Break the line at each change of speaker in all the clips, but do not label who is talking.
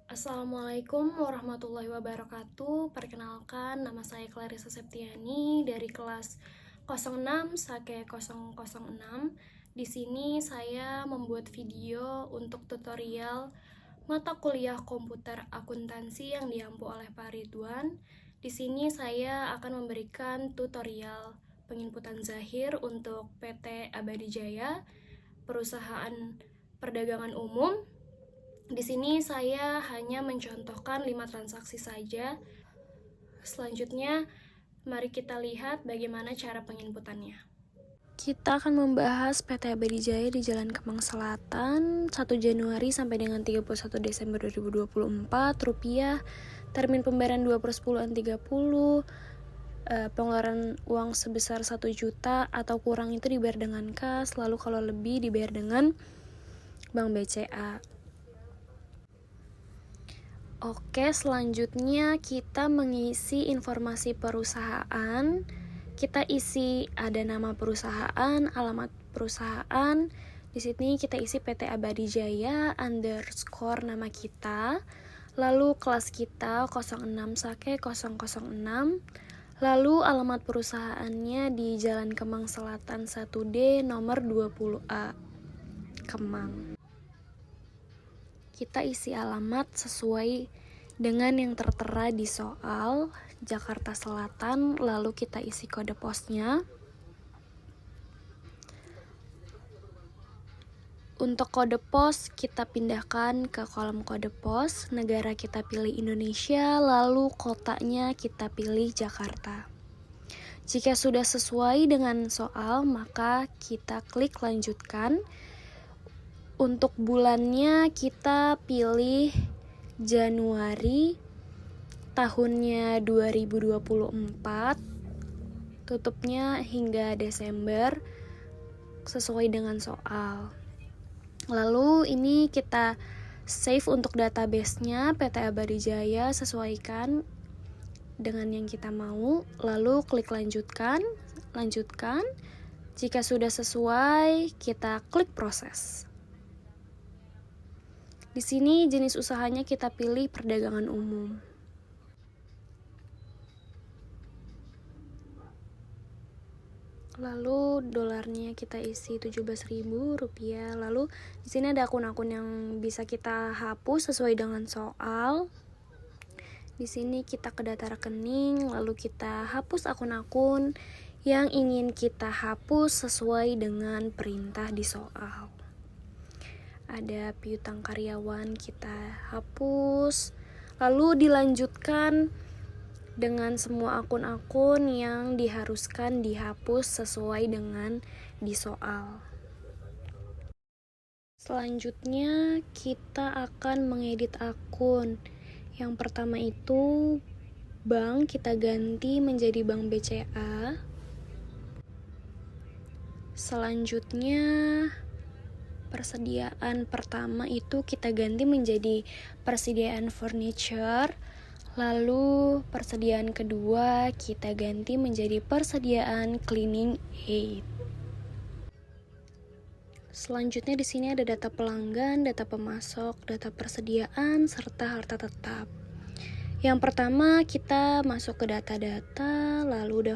Assalamualaikum warahmatullahi wabarakatuh. Perkenalkan, nama saya Clarissa Septiani dari kelas 06 Sake 006. Di sini saya membuat video untuk tutorial mata kuliah komputer akuntansi yang diampu oleh Pak Ridwan. Di sini saya akan memberikan tutorial penginputan zahir untuk PT Abadi Jaya, perusahaan perdagangan umum. Di sini saya hanya mencontohkan 5 transaksi saja. Selanjutnya, mari kita lihat bagaimana cara penginputannya. Kita akan membahas PT Abadi Jaya di Jalan Kemang Selatan 1 Januari sampai dengan 31 Desember 2024. Rupiah, termin pembayaran 2/10/30, pengeluaran uang sebesar 1 juta atau kurang itu dibayar dengan kas, lalu kalau lebih dibayar dengan Bank BCA. Oke, selanjutnya kita mengisi informasi perusahaan. Kita isi ada nama perusahaan, alamat perusahaan. Di sini kita isi PT Abadi Jaya _ nama kita. Lalu kelas kita 06 Sake 006. Lalu alamat perusahaannya di Jalan Kemang Selatan 1D nomor 20A, Kemang. Kita isi alamat sesuai dengan yang tertera di soal, Jakarta Selatan, lalu kita isi kode posnya. Untuk kode pos, kita pindahkan ke kolom kode pos, negara kita pilih Indonesia, lalu kotanya kita pilih Jakarta. Jika sudah sesuai dengan soal, maka kita klik lanjutkan. Untuk bulannya kita pilih Januari, tahunnya 2024, tutupnya hingga Desember sesuai dengan soal. Lalu ini kita save untuk database-nya PT Abadi Jaya, sesuaikan dengan yang kita mau, lalu klik lanjutkan. Jika sudah sesuai, kita klik proses. Di sini jenis usahanya kita pilih perdagangan umum. Lalu dolarnya kita isi 17.000 rupiah. Lalu di sini ada akun-akun yang bisa kita hapus sesuai dengan soal. Di sini kita ke data rekening, lalu kita hapus akun-akun yang ingin kita hapus sesuai dengan perintah di soal. Ada piutang karyawan kita hapus, lalu dilanjutkan dengan semua akun-akun yang diharuskan dihapus sesuai dengan di soal. Selanjutnya kita akan mengedit akun. Yang pertama itu bank kita ganti menjadi Bank BCA. Selanjutnya persediaan pertama itu kita ganti menjadi persediaan furniture. Lalu persediaan kedua kita ganti menjadi persediaan cleaning aid. Selanjutnya di sini ada data pelanggan, data pemasok, data persediaan, serta harta tetap. Yang pertama kita masuk ke data-data, lalu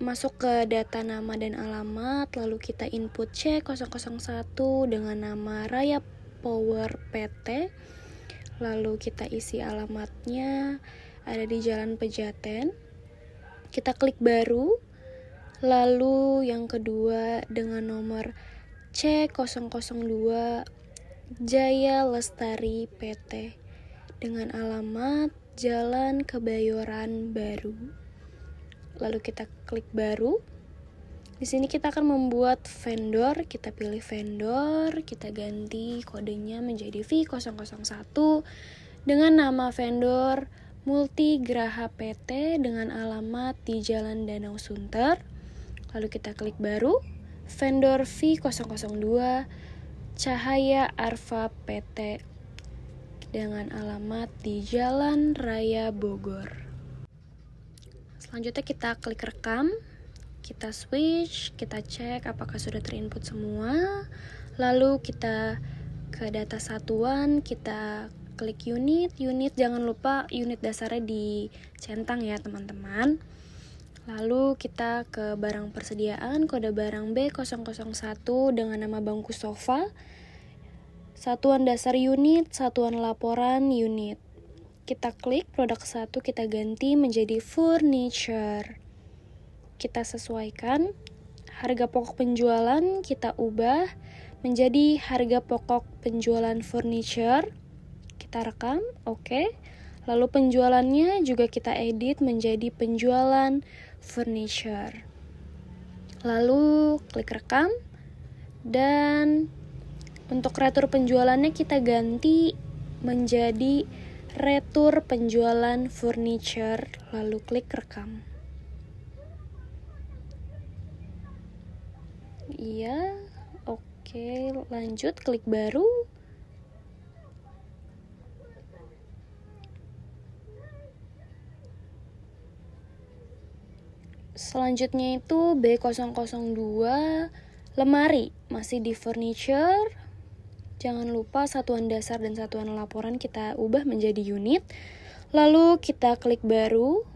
masuk ke data nama dan alamat, lalu kita input C001 dengan nama Raya Power PT, lalu kita isi alamatnya ada di Jalan Pejaten. Kita klik baru, lalu yang kedua dengan nomor C002 Jaya Lestari PT dengan alamat Jalan Kebayoran Baru. Lalu kita klik baru. Di sini kita akan membuat vendor, kita pilih vendor, kita ganti kodenya menjadi V001 dengan nama vendor Multigraha PT dengan alamat di Jalan Danau Sunter. Lalu kita klik baru, vendor V002 Cahaya Arfa PT dengan alamat di Jalan Raya Bogor. Selanjutnya kita klik rekam, kita switch, kita cek apakah sudah terinput semua. Lalu kita ke data satuan, kita klik unit jangan lupa unit dasarnya dicentang ya teman-teman. Lalu kita ke barang persediaan, kode barang B001 dengan nama bangku sofa. Satuan dasar unit, satuan laporan unit. Kita klik produk 1, kita ganti menjadi furniture. Kita sesuaikan. Harga pokok penjualan kita ubah menjadi harga pokok penjualan furniture. Kita rekam, oke. Lalu penjualannya juga kita edit menjadi penjualan furniture. Lalu klik rekam. Dan untuk retur penjualannya kita ganti menjadi retur penjualan furniture. Lalu klik rekam. Iya, oke, lanjut klik baru. Selanjutnya itu B002 lemari, masih di furniture. Jangan lupa satuan dasar dan satuan laporan kita ubah menjadi unit. Lalu kita klik baru.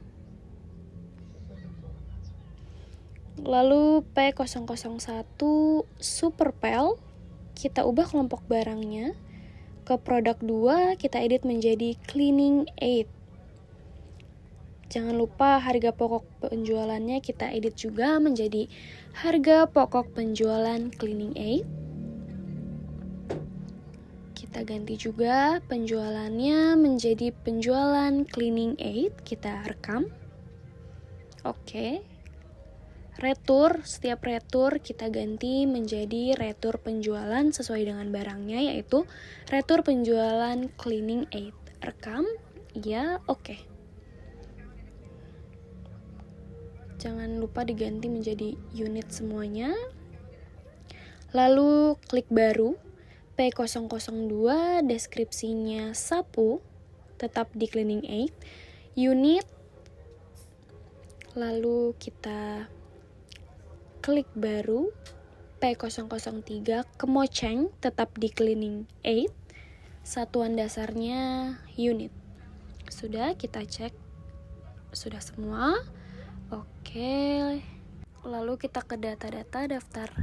Lalu P001 Superpel, kita ubah kelompok barangnya. Ke produk 2 kita edit menjadi cleaning aid. Jangan lupa harga pokok penjualannya kita edit juga menjadi harga pokok penjualan cleaning aid. Kita ganti juga penjualannya menjadi penjualan cleaning aid. Kita rekam. Oke. Retur, setiap retur kita ganti menjadi retur penjualan sesuai dengan barangnya, yaitu retur penjualan cleaning aid. Rekam, iya, oke. Jangan lupa diganti menjadi unit semuanya. Lalu klik baru, P002 deskripsinya sapu, tetap di cleaning aid, unit. Lalu kita klik baru, P003 kemoceng, tetap di cleaning aid, satuan dasarnya unit. Sudah, kita cek sudah semua. Oke. Lalu kita ke data-data daftar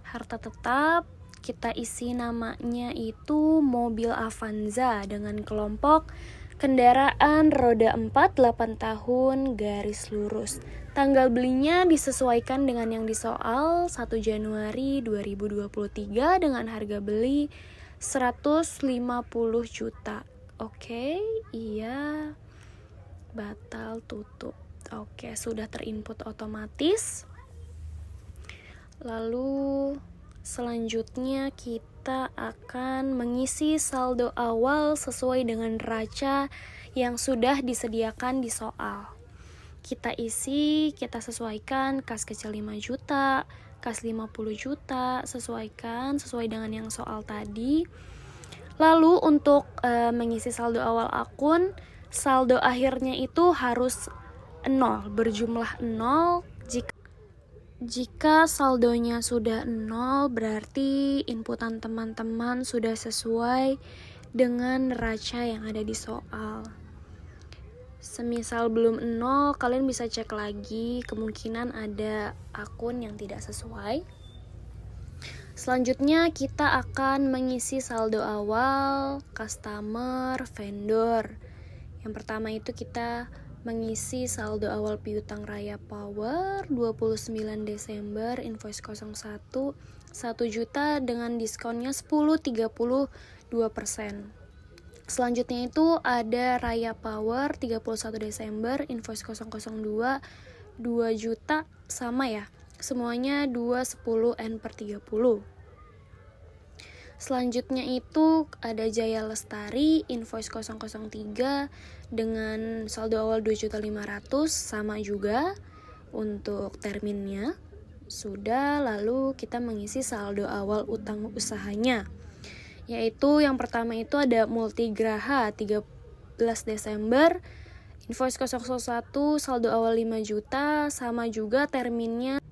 harta tetap. Kita isi namanya itu mobil Avanza dengan kelompok kendaraan roda 4 8 tahun garis lurus. Tanggal belinya disesuaikan dengan yang di soal 1 Januari 2023 dengan harga beli 150 juta. Oke, iya. Batal tutup. Oke, sudah terinput otomatis. Lalu selanjutnya kita akan mengisi saldo awal sesuai dengan neraca yang sudah disediakan di soal. Kita isi, kita sesuaikan kas kecil 5 juta, kas 50 juta, sesuaikan sesuai dengan yang soal tadi. Lalu untuk mengisi saldo awal akun, saldo akhirnya itu harus 0, berjumlah 0. Jika saldonya sudah 0, berarti inputan teman-teman sudah sesuai dengan neraca yang ada di soal. Semisal belum 0, kalian bisa cek lagi, kemungkinan ada akun yang tidak sesuai. Selanjutnya kita akan mengisi saldo awal, customer, vendor. Yang pertama itu kita mengisi saldo awal piutang Raya Power 29 Desember invoice 01 1 juta dengan diskonnya 10,32%. Selanjutnya itu ada Raya Power 31 Desember invoice 002 2 juta sama ya. Semuanya 2,10 N/30. Selanjutnya itu ada Jaya Lestari invoice 003 dengan saldo awal 2.500.000 sama juga untuk terminnya. Sudah, lalu kita mengisi saldo awal utang usahanya. Yaitu yang pertama itu ada Multigraha 13 Desember invoice 001 saldo awal 5 juta sama juga terminnya.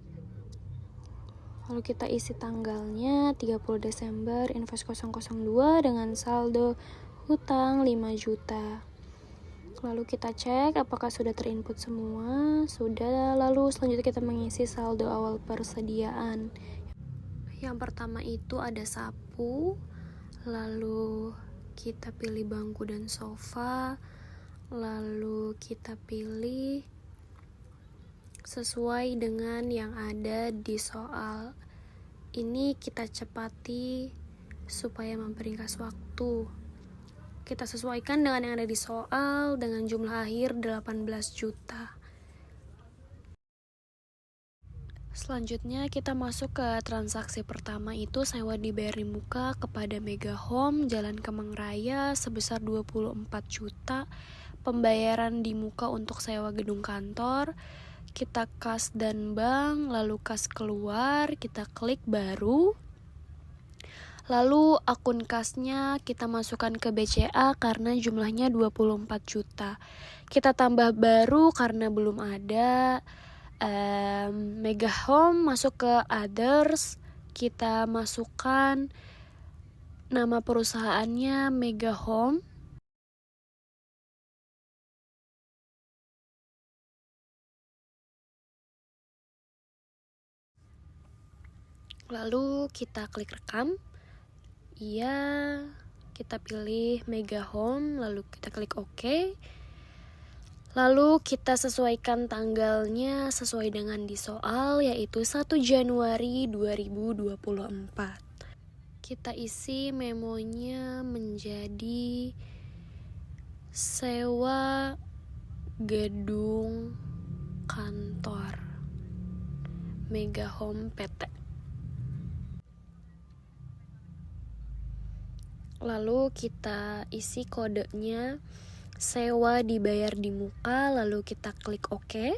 Lalu kita isi tanggalnya 30 Desember invoice 002 dengan saldo hutang 5 juta. Lalu kita cek apakah sudah terinput semua. Sudah, lalu selanjutnya kita mengisi saldo awal persediaan. Yang pertama itu ada sapu, lalu kita pilih bangku dan sofa, lalu kita pilih sesuai dengan yang ada di soal. Ini kita cepati supaya memperingkas waktu. Kita sesuaikan dengan yang ada di soal dengan jumlah akhir 18 juta. Selanjutnya kita masuk ke transaksi pertama, itu sewa dibayar di muka kepada Mega Home Jalan Kemang Raya sebesar 24 juta. Pembayaran di muka untuk sewa gedung kantor. Kita kas dan bank, lalu kas keluar, kita klik baru. Lalu akun kasnya kita masukkan ke BCA karena jumlahnya 24 juta. Kita tambah baru karena belum ada. Mega Home masuk ke others, kita masukkan nama perusahaannya Mega Home. Lalu kita klik rekam. Iya, kita pilih Mega Home, lalu kita klik OK. Lalu kita sesuaikan tanggalnya sesuai dengan di soal, yaitu 1 Januari 2024. Kita isi memonya menjadi sewa gedung kantor Mega Home PT. Lalu kita isi kodenya sewa dibayar di muka, lalu kita klik OK.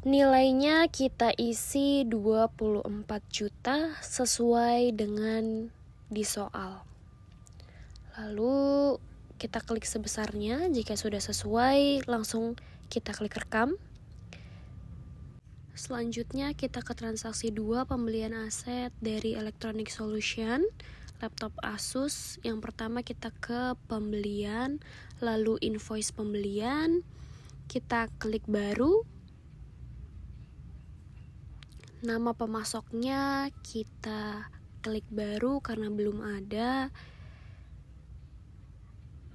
Nilainya kita isi 24 juta sesuai dengan di soal. Lalu kita klik sebesarnya, jika sudah sesuai langsung kita klik rekam. Selanjutnya kita ke transaksi 2, pembelian aset dari Electronic Solution, laptop Asus. Yang pertama kita ke pembelian, lalu invoice pembelian, kita klik baru. Nama pemasoknya kita klik baru karena belum ada.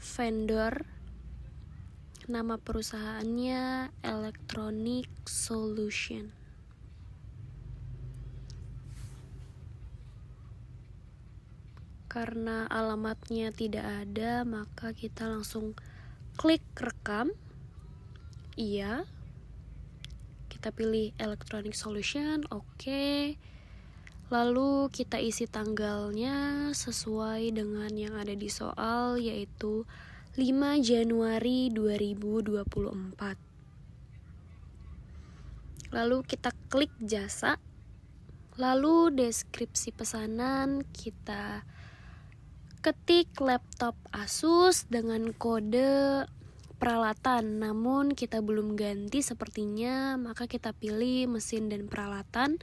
Vendor, nama perusahaannya Electronic Solution. Karena alamatnya tidak ada, maka kita langsung klik rekam. Iya. Kita pilih Electronic Solution, oke. Lalu kita isi tanggalnya sesuai dengan yang ada di soal, yaitu 5 Januari 2024. Lalu kita klik jasa. Lalu deskripsi pesanan kita ketik laptop Asus dengan kode peralatan, namun kita belum ganti sepertinya, maka kita pilih mesin dan peralatan,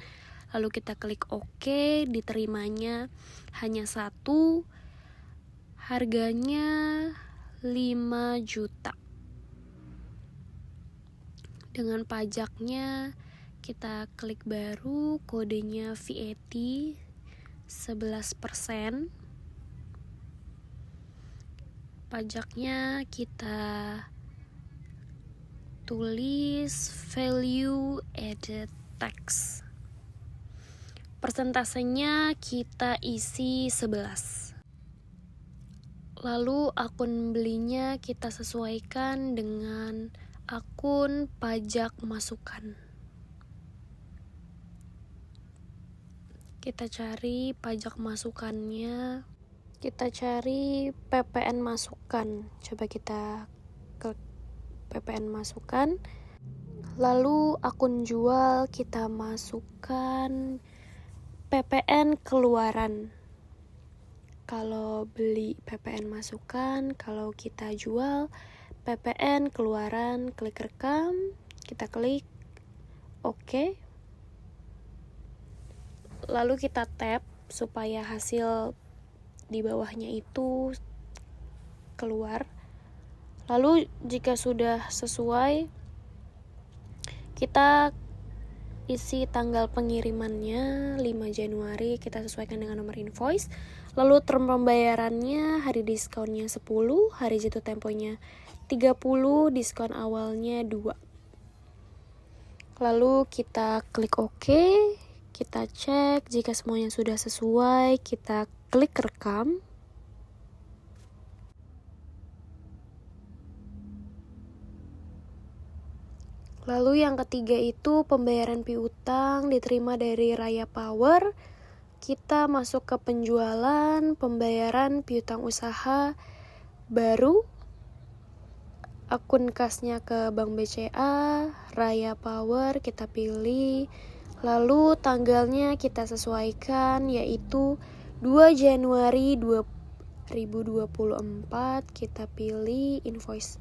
lalu kita klik OK. Diterimanya hanya 1, harganya 5 juta. Dengan pajaknya kita klik baru, kodenya VAT 11%. Pajaknya kita tulis value added tax. Persentasenya kita isi 11. Lalu akun belinya kita sesuaikan dengan akun pajak masukan. Kita cari pajak masukannya. Kita cari PPN masukan. Coba kita klik PPN masukan. Lalu akun jual kita masukkan PPN keluaran. Kalau beli PPN masukan, kalau kita jual PPN keluaran, klik rekam, kita klik OK. Lalu kita tap supaya hasil di bawahnya itu keluar. Lalu jika sudah sesuai, kita isi tanggal pengirimannya 5 Januari, kita sesuaikan dengan nomor invoice. Lalu term pembayarannya, hari diskonnya 10, hari jatuh temponya 30, diskon awalnya 2. Lalu kita klik OK, kita cek jika semuanya sudah sesuai, kita klik rekam. Lalu yang ketiga itu pembayaran piutang diterima dari Raya Power. Kita masuk ke penjualan, pembayaran piutang usaha baru. Akun kasnya ke Bank BCA, Raya Power kita pilih. Lalu tanggalnya kita sesuaikan yaitu 2 Januari 2024. Kita pilih invoice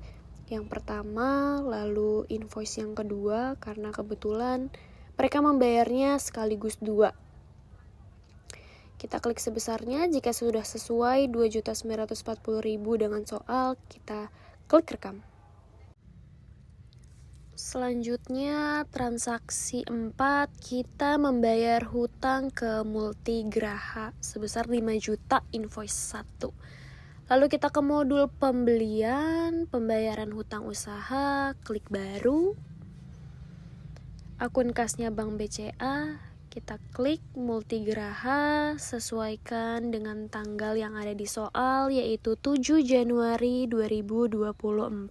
yang pertama, lalu invoice yang kedua, karena kebetulan mereka membayarnya sekaligus 2. Kita klik sebesarnya, jika sudah sesuai 2.940.000 dengan soal, kita klik rekam. Selanjutnya transaksi 4, kita membayar hutang ke Multigraha sebesar 5 juta invoice 1. Lalu kita ke modul pembelian, pembayaran hutang usaha, klik baru. Akun kasnya Bank BCA, kita klik Multigraha, sesuaikan dengan tanggal yang ada di soal yaitu 7 Januari 2024.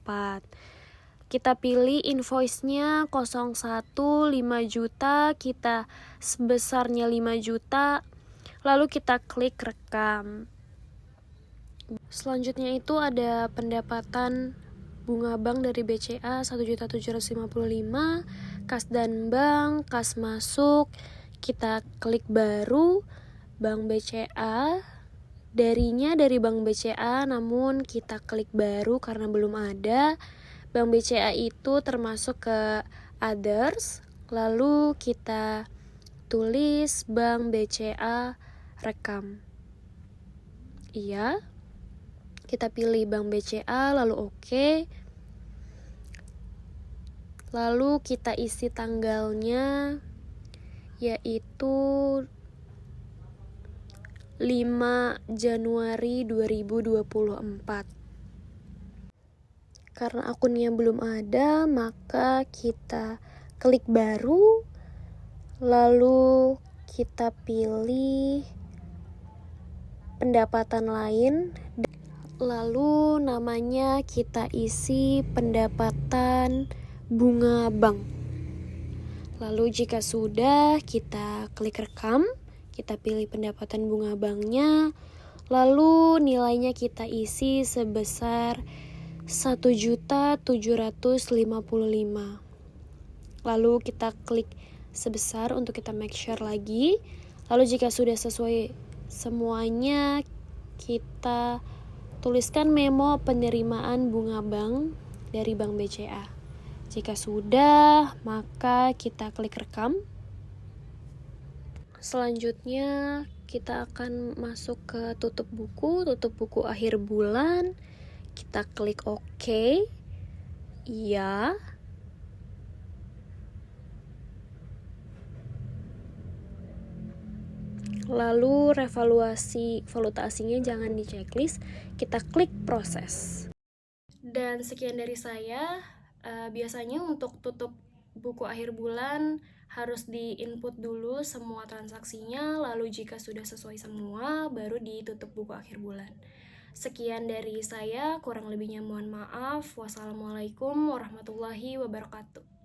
Kita pilih invoice-nya 01 5 juta, kita sebesarnya 5 juta, lalu kita klik rekam. Selanjutnya itu ada pendapatan bunga bank dari BCA 1.755.000, kas dan bank, kas masuk, kita klik baru, Bank BCA, darinya dari Bank BCA namun kita klik baru karena belum ada. Bank BCA itu termasuk ke others, lalu kita tulis Bank BCA rekam. Iya. Kita pilih Bank BCA, lalu OK. Lalu kita isi tanggalnya, yaitu 5 Januari 2024. Karena akunnya belum ada, maka kita klik baru, lalu kita pilih pendapatan lain. Lalu namanya kita isi pendapatan bunga bank. Lalu jika sudah, kita klik rekam, kita pilih pendapatan bunga banknya, lalu nilainya kita isi sebesar 1.755.000. Lalu kita klik sebesar untuk kita make sure lagi. Lalu jika sudah sesuai semuanya, kita tuliskan memo penerimaan bunga bank dari Bank BCA. Jika sudah, maka kita klik rekam. Selanjutnya, kita akan masuk ke tutup buku akhir bulan. Kita klik OK. Iya. Lalu valuasinya jangan di checklist, kita klik proses. Dan sekian dari saya. Biasanya untuk tutup buku akhir bulan harus di-input dulu semua transaksinya, lalu jika sudah sesuai semua, baru ditutup buku akhir bulan. Sekian dari saya, kurang lebihnya mohon maaf. Wassalamualaikum warahmatullahi wabarakatuh.